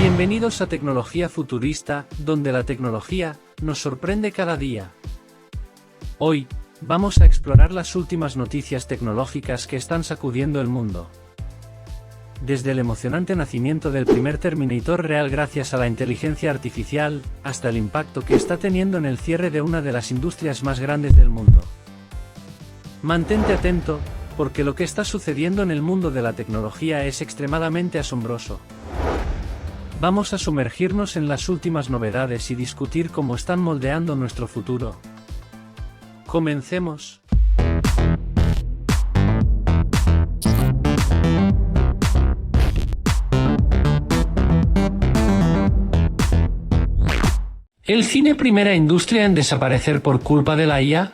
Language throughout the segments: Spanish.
Bienvenidos a Tecnología Futurista, donde la tecnología nos sorprende cada día. Hoy, vamos a explorar las últimas noticias tecnológicas que están sacudiendo el mundo. Desde el emocionante nacimiento del primer Terminator real gracias a la inteligencia artificial, hasta el impacto que está teniendo en el cierre de una de las industrias más grandes del mundo. Mantente atento, porque lo que está sucediendo en el mundo de la tecnología es extremadamente asombroso. Vamos a sumergirnos en las últimas novedades y discutir cómo están moldeando nuestro futuro. Comencemos. ¿El cine primera industria en desaparecer por culpa de la IA?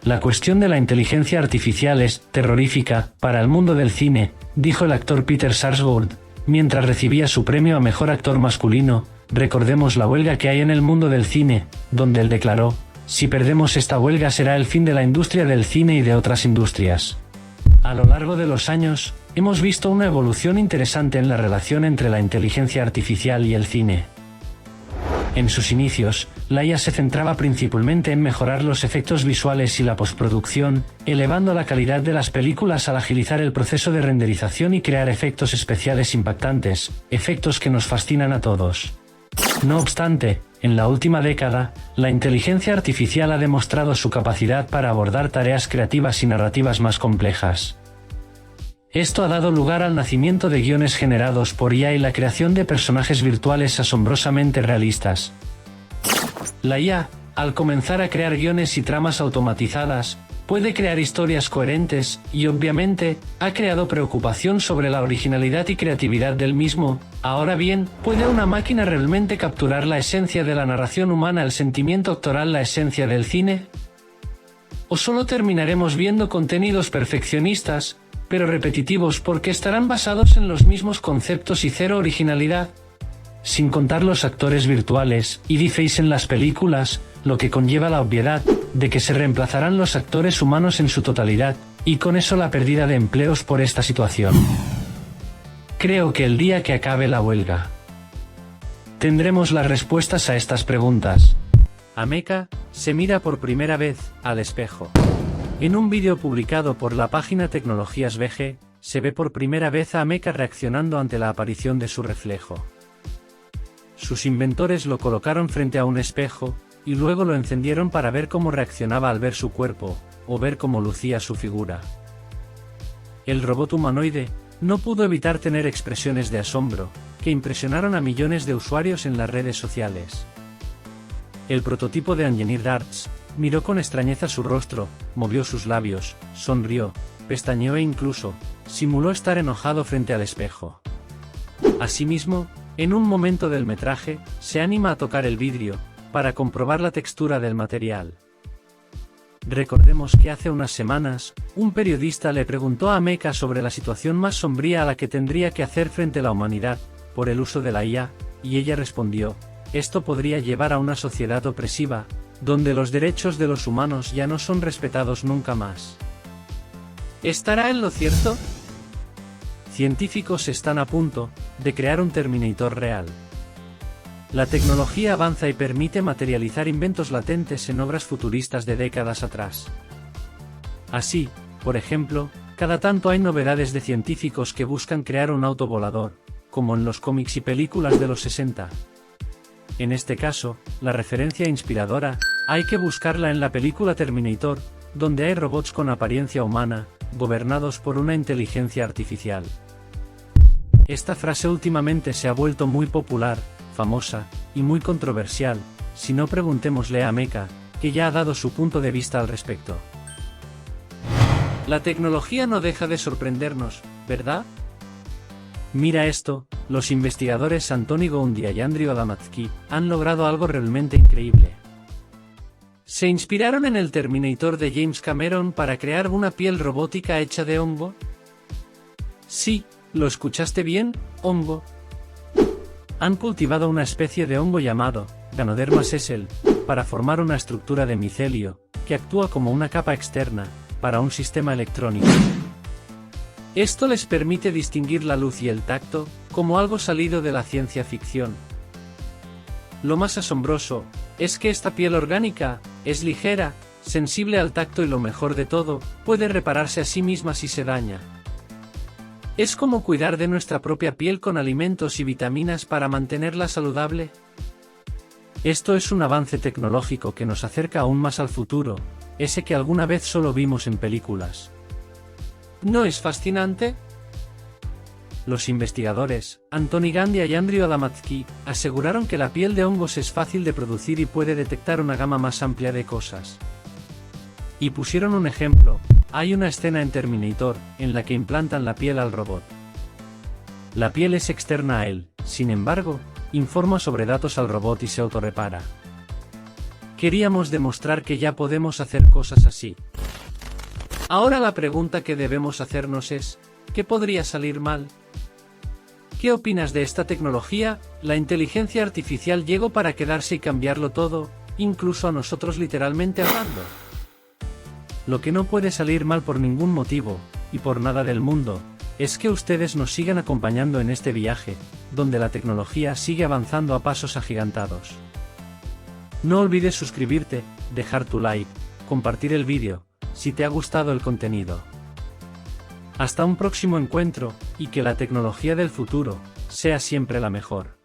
La cuestión de la inteligencia artificial es terrorífica para el mundo del cine, dijo el actor Peter Sarsgaard, mientras recibía su premio a mejor actor masculino. Recordemos la huelga que hay en el mundo del cine, donde él declaró: si perdemos esta huelga será el fin de la industria del cine y de otras industrias. A lo largo de los años, hemos visto una evolución interesante en la relación entre la inteligencia artificial y el cine. En sus inicios, la IA se centraba principalmente en mejorar los efectos visuales y la postproducción, elevando la calidad de las películas al agilizar el proceso de renderización y crear efectos especiales impactantes, efectos que nos fascinan a todos. No obstante, en la última década, la inteligencia artificial ha demostrado su capacidad para abordar tareas creativas y narrativas más complejas. Esto ha dado lugar al nacimiento de guiones generados por IA y la creación de personajes virtuales asombrosamente realistas. La IA, al comenzar a crear guiones y tramas automatizadas, puede crear historias coherentes y, obviamente, ha creado preocupación sobre la originalidad y creatividad del mismo. Ahora bien, ¿puede una máquina realmente capturar la esencia de la narración humana, el sentimiento actoral, la esencia del cine? ¿O solo terminaremos viendo contenidos perfeccionistas, pero repetitivos porque estarán basados en los mismos conceptos y cero originalidad? Sin contar los actores virtuales y deepfakes en las películas, lo que conlleva la obviedad de que se reemplazarán los actores humanos en su totalidad, y con eso la pérdida de empleos por esta situación. Creo que el día que acabe la huelga, tendremos las respuestas a estas preguntas. Ameca se mira por primera vez al espejo. En un vídeo publicado por la página Tecnologías VG, se ve por primera vez a Ameca reaccionando ante la aparición de su reflejo. Sus inventores lo colocaron frente a un espejo, y luego lo encendieron para ver cómo reaccionaba al ver su cuerpo, o ver cómo lucía su figura. El robot humanoide no pudo evitar tener expresiones de asombro, que impresionaron a millones de usuarios en las redes sociales. El prototipo de Engineer Darts miró con extrañeza su rostro, movió sus labios, sonrió, pestañeó e incluso simuló estar enojado frente al espejo. Asimismo, en un momento del metraje, se anima a tocar el vidrio, para comprobar la textura del material. Recordemos que hace unas semanas, un periodista le preguntó a Ameca sobre la situación más sombría a la que tendría que hacer frente a la humanidad, por el uso de la IA, y ella respondió: esto podría llevar a una sociedad opresiva, donde los derechos de los humanos ya no son respetados nunca más. ¿Estará en lo cierto? Científicos están a punto de crear un Terminator real. La tecnología avanza y permite materializar inventos latentes en obras futuristas de décadas atrás. Así, por ejemplo, cada tanto hay novedades de científicos que buscan crear un auto volador, como en los cómics y películas de los 60. En este caso, la referencia inspiradora, hay que buscarla en la película Terminator, donde hay robots con apariencia humana, gobernados por una inteligencia artificial. Esta frase últimamente se ha vuelto muy popular, famosa, y muy controversial, si no preguntémosle a Ameca, que ya ha dado su punto de vista al respecto. La tecnología no deja de sorprendernos, ¿verdad? Mira esto, los investigadores Antoni Goundia y Andrew Adamatzky han logrado algo realmente increíble. Se inspiraron en el Terminator de James Cameron para crear una piel robótica hecha de hongo. Sí, ¿lo escuchaste bien? Hongo. Han cultivado una especie de hongo llamado Ganoderma sessile, para formar una estructura de micelio, que actúa como una capa externa, para un sistema electrónico. Esto les permite distinguir la luz y el tacto, como algo salido de la ciencia ficción. Lo más asombroso es que esta piel orgánica es ligera, sensible al tacto y lo mejor de todo, puede repararse a sí misma si se daña. Es como cuidar de nuestra propia piel con alimentos y vitaminas para mantenerla saludable. Esto es un avance tecnológico que nos acerca aún más al futuro, ese que alguna vez solo vimos en películas. ¿No es fascinante? Los investigadores, Anthony Gandia y Andrew Adamatzky, aseguraron que la piel de hongos es fácil de producir y puede detectar una gama más amplia de cosas. Y pusieron un ejemplo: hay una escena en Terminator, en la que implantan la piel al robot. La piel es externa a él, sin embargo, informa sobre datos al robot y se autorrepara. Queríamos demostrar que ya podemos hacer cosas así. Ahora la pregunta que debemos hacernos es, ¿qué podría salir mal? ¿Qué opinas de esta tecnología? La inteligencia artificial llegó para quedarse y cambiarlo todo, incluso a nosotros literalmente hablando. Lo que no puede salir mal por ningún motivo, y por nada del mundo, es que ustedes nos sigan acompañando en este viaje, donde la tecnología sigue avanzando a pasos agigantados. No olvides suscribirte, dejar tu like, compartir el vídeo, si te ha gustado el contenido. Hasta un próximo encuentro, y que la tecnología del futuro sea siempre la mejor.